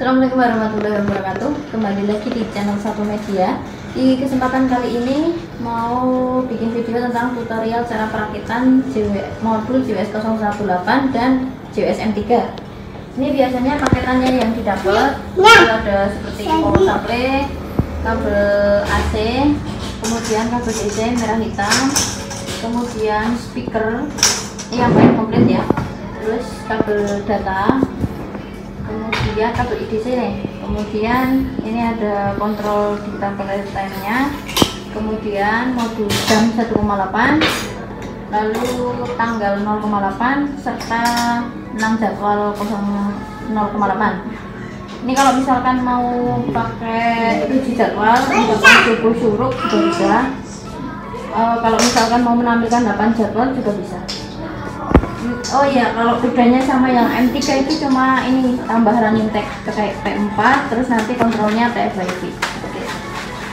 Assalamualaikum warahmatullahi wabarakatuh. Kembali lagi di channel Satu Media. Di kesempatan kali ini mau bikin video tentang tutorial cara perakitan modul JWS 018 dan JWS M3. Ini biasanya paketannya yang didapat itu ada seperti power supply, kabel AC, kemudian kabel DC merah hitam, kemudian speaker ini yang paling komplit ya, terus kabel data, kemudian kabel IDC nih, kemudian ini ada kontrol digital time-nya, kemudian modul jam 1,8, lalu tanggal 0,8 serta 6 jadwal 0,8. Ini kalau misalkan mau pakai 7 jadwal misalkan subuh syuruk juga bisa. Kalau misalkan mau menampilkan 8 jadwal juga bisa. Oh iya, kalau bedanya sama yang M3 itu cuma ini tambah running tag kayak P4, terus nanti kontrolnya TFIP.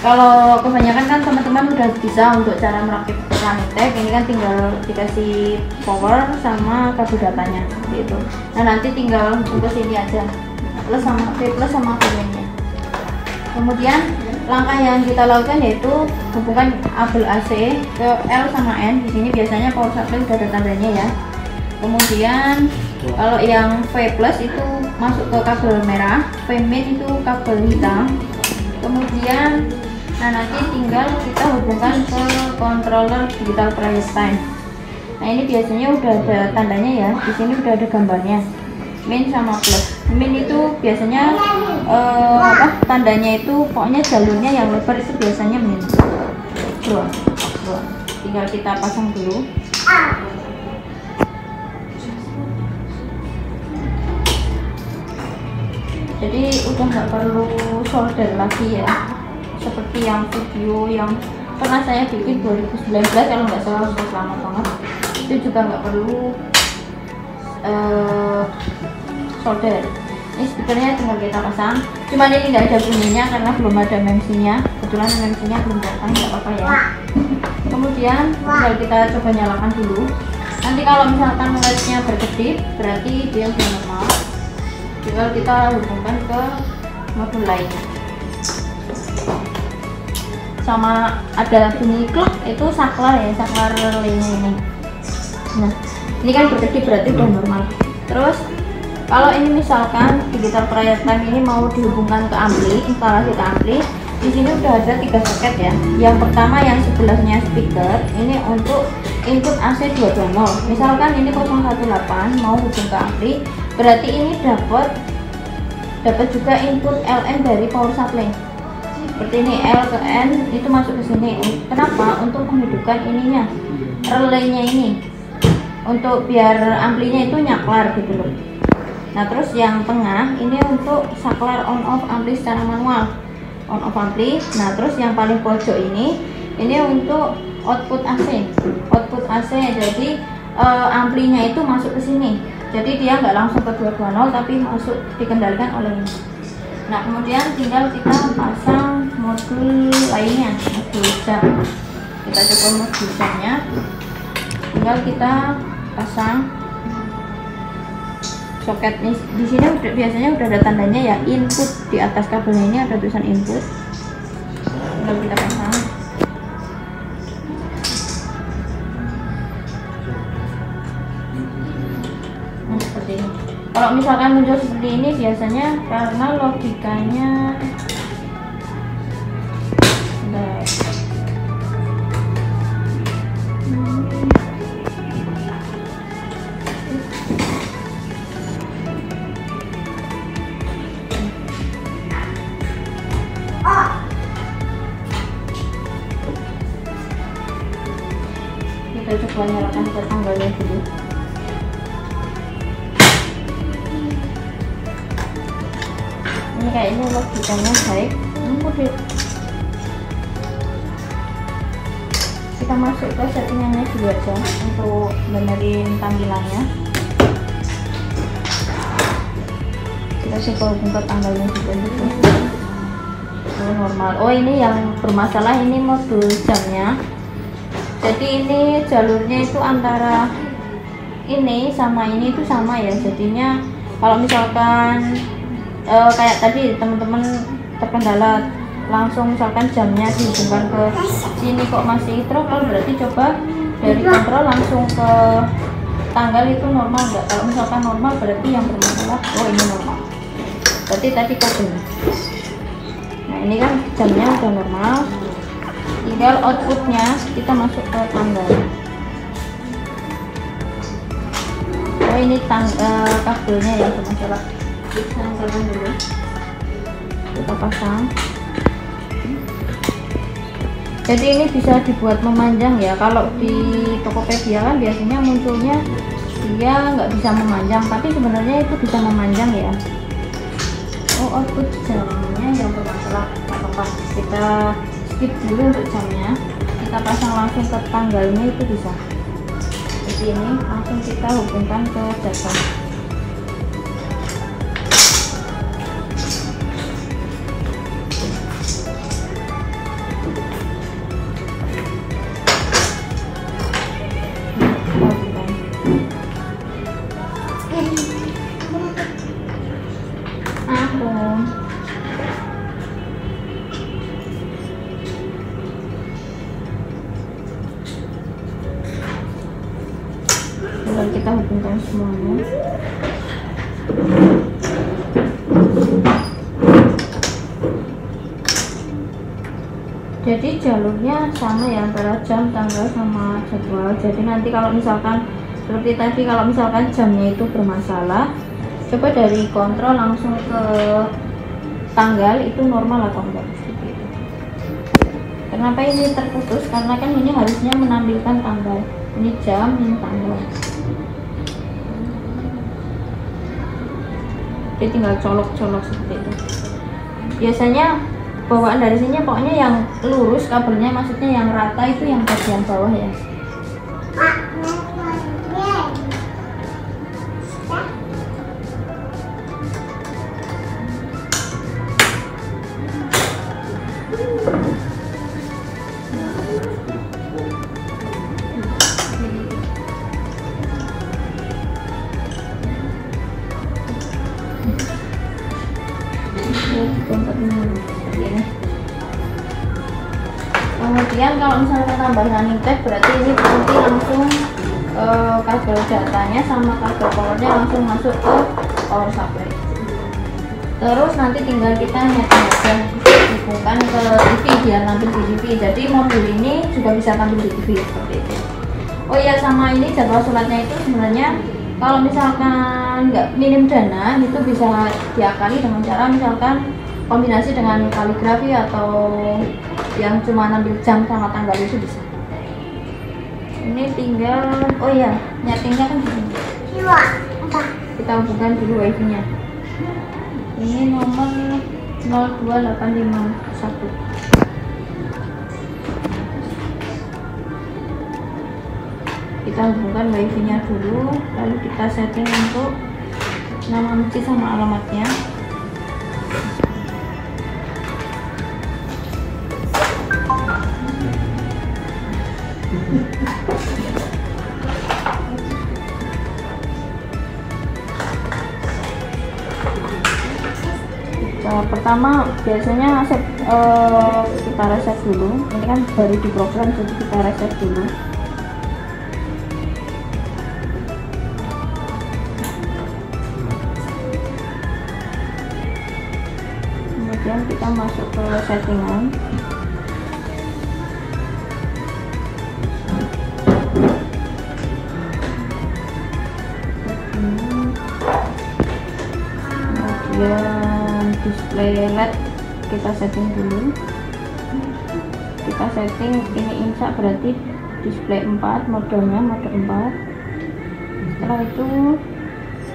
Kalau kebanyakan kan teman-teman udah bisa untuk cara merakit running tag, ini kan tinggal dikasih power sama kabel datanya gitu. Nah nanti tinggal ke sini aja, plus sama V plus sama V-nya. Kemudian langkah yang kita lakukan yaitu hubungkan kabel AC ke L sama N. Di sini biasanya power supply udah ada tandanya ya. Kemudian kalau yang V plus itu masuk ke kabel merah, V min itu kabel hitam. Kemudian nanti tinggal kita hubungkan ke controller digital time. Nah ini biasanya udah ada tandanya ya, di sini udah ada gambarnya min sama plus. Min itu biasanya tandanya itu pokoknya jalurnya yang lebar itu biasanya min. Tinggal kita pasang dulu. Jadi udah nggak perlu solder lagi ya, seperti yang video yang pernah saya bikin 2019 kalau nggak salah, sudah lama banget. Itu juga nggak perlu solder. Ini speakernya tinggal kita pasang, cuman ini nggak ada bunyinya karena belum ada memsinya. Kebetulan memsinya belum datang, nggak apa-apa ya. Kemudian tinggal kita coba nyalakan dulu. Nanti kalau misalkan LED-nya berkedip berarti dia sudah normal. Tinggal kita hubungkan ke modul lainnya. Sama ada bunyi kluk, itu saklar ya, saklar lainnya ini. Nah ini kan berkedip berarti udah normal. Terus kalau ini misalkan digital time ini mau dihubungkan ke ampli, instalasi ke ampli, di sini udah ada 3 soket ya. Yang pertama yang sebelahnya speaker, ini untuk input AC 220. Misalkan ini 018 mau hubung ke ampli, berarti ini dapat juga input LN dari power supply. Seperti ini L ke N itu masuk ke sini. Kenapa? Untuk menghidupkan ininya, relaynya ini, untuk biar amplinya itu nyaklar gitu loh. Nah terus yang tengah ini untuk saklar on off ampli secara manual, on off ampli. Nah terus yang paling pojok ini untuk output AC. Jadi amplinya itu masuk ke sini. Jadi dia nggak langsung ke 220 tapi masuk dikendalikan oleh ini. Nah kemudian tinggal kita pasang modul lainnya, modul jam. Kita coba modul jamnya. Tinggal kita pasang soket nih. Di sini biasanya udah ada tandanya ya, input. Di atas kabelnya ini ada tulisan input. Tinggal kita pasang. Nah, seperti ini. Kalau misalkan muncul seperti ini biasanya karena logikanya kita coba nyalakan ke tanggalnya dulu. Ini kayaknya logikanya baik. Kita masuk ke settingannya dulu aja untuk benerin tampilannya. Kita coba buka tanggalnya juga gitu. Normal. Oh ini yang bermasalah ini modul jamnya. Jadi ini jalurnya itu antara ini sama ini itu sama ya, jadinya kalau misalkan kayak tadi teman-teman terkendala langsung misalkan jamnya dihubungkan ke sini kok masih throttle, berarti coba dari kontrol langsung ke tanggal itu normal enggak. Kalau misalkan normal berarti yang bermasalah, oh ini normal, berarti tadi kabelnya. Nah ini kan jamnya udah normal, tinggal outputnya kita masuk ke tanggal. Oh ini kabelnya yang bermasalah, kita pasang dulu, kita pasang. Jadi ini bisa dibuat memanjang ya. Kalau di Tokopedia kan biasanya munculnya dia nggak bisa memanjang, tapi sebenarnya itu bisa memanjang ya. Oh output jamnya yang bermasalah, nggak apa-apa, kita skip dulu untuk jamnya, kita pasang langsung ke tanggalnya itu bisa. Jadi ini langsung kita hubungkan ke jasa. Dan kita hubungkan semuanya. Jadi jalurnya sama ya antara jam, tanggal, sama jadwal. Jadi nanti kalau misalkan seperti tadi, kalau misalkan jamnya itu bermasalah, coba dari kontrol langsung ke tanggal itu normal atau enggak. Kenapa ini terputus? Karena kan ini harusnya menampilkan tanggal. Ini jam, ini tanggal. Jadi tinggal colok-colok seperti itu. Biasanya bawaan dari sini pokoknya yang lurus kabelnya, maksudnya yang rata itu yang bagian bawah ya. Kemudian kalau misalnya tambah running tab, berarti ini nanti langsung kabel datanya sama kabel powernya langsung masuk ke power supply. Terus nanti tinggal kita nyeting aja, hubungkan ke TV biar nampil di TV. Jadi modul ini juga bisa tampil di TV seperti itu. Oh iya, sama ini jadwal sholatnya itu sebenarnya kalau misalkan nggak minim dana itu bisa diakali dengan cara misalkan kombinasi dengan kaligrafi atau yang cuma ambil jam sama tanggal itu bisa. Ini tinggal, oh ya, nyetingnya kan begini. Kita hubungkan dulu wifi nya. Ini nomor 02851. Kita hubungkan wifi nya dulu, lalu kita setting untuk nama masjid sama alamatnya. Pertama biasanya kita reset dulu. Ini kan baru diprogram, jadi kita reset dulu. Kemudian kita masuk ke settingan. Kemudian display LED kita setting dulu. Kita setting ini imsak, berarti display 4, modenya mode 4. Setelah itu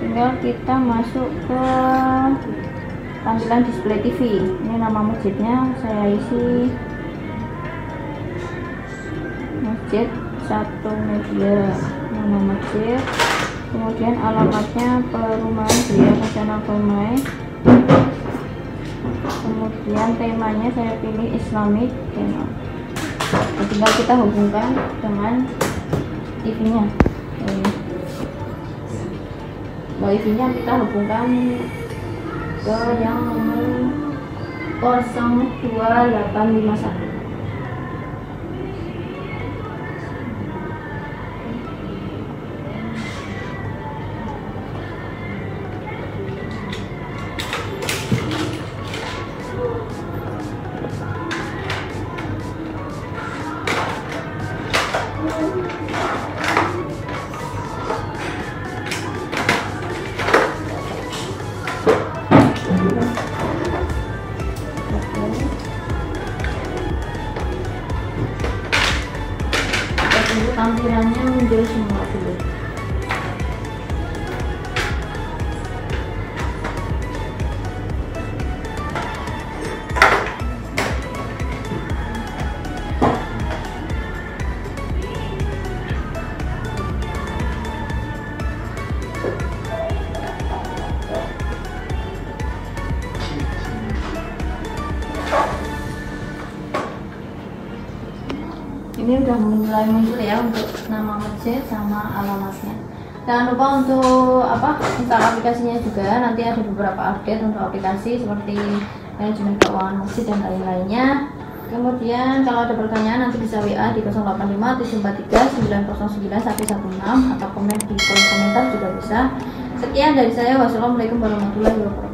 tinggal kita masuk ke tampilan display TV. Ini nama masjidnya saya isi Masjid Satu Media, nama masjid. Kemudian alamatnya Perumahan Gria Kencana Permai. Kemudian temanya saya pilih Islamic tema. Tinggal kita hubungkan dengan TV-nya. Wifi-nya kita hubungkan ke yang nomor 02851. Tampilannya muncul semua dulu. Ini udah mulai muncul ya untuk nama masjid sama alamatnya. Jangan lupa untuk install aplikasinya juga. Nanti ada beberapa update untuk aplikasi seperti manajemen keuangan masjid dan lain-lainnya. Kemudian kalau ada pertanyaan nanti bisa WA di 085 743 909 116 atau komen di kolom komentar juga bisa. Sekian dari saya. Wassalamualaikum warahmatullahi wabarakatuh.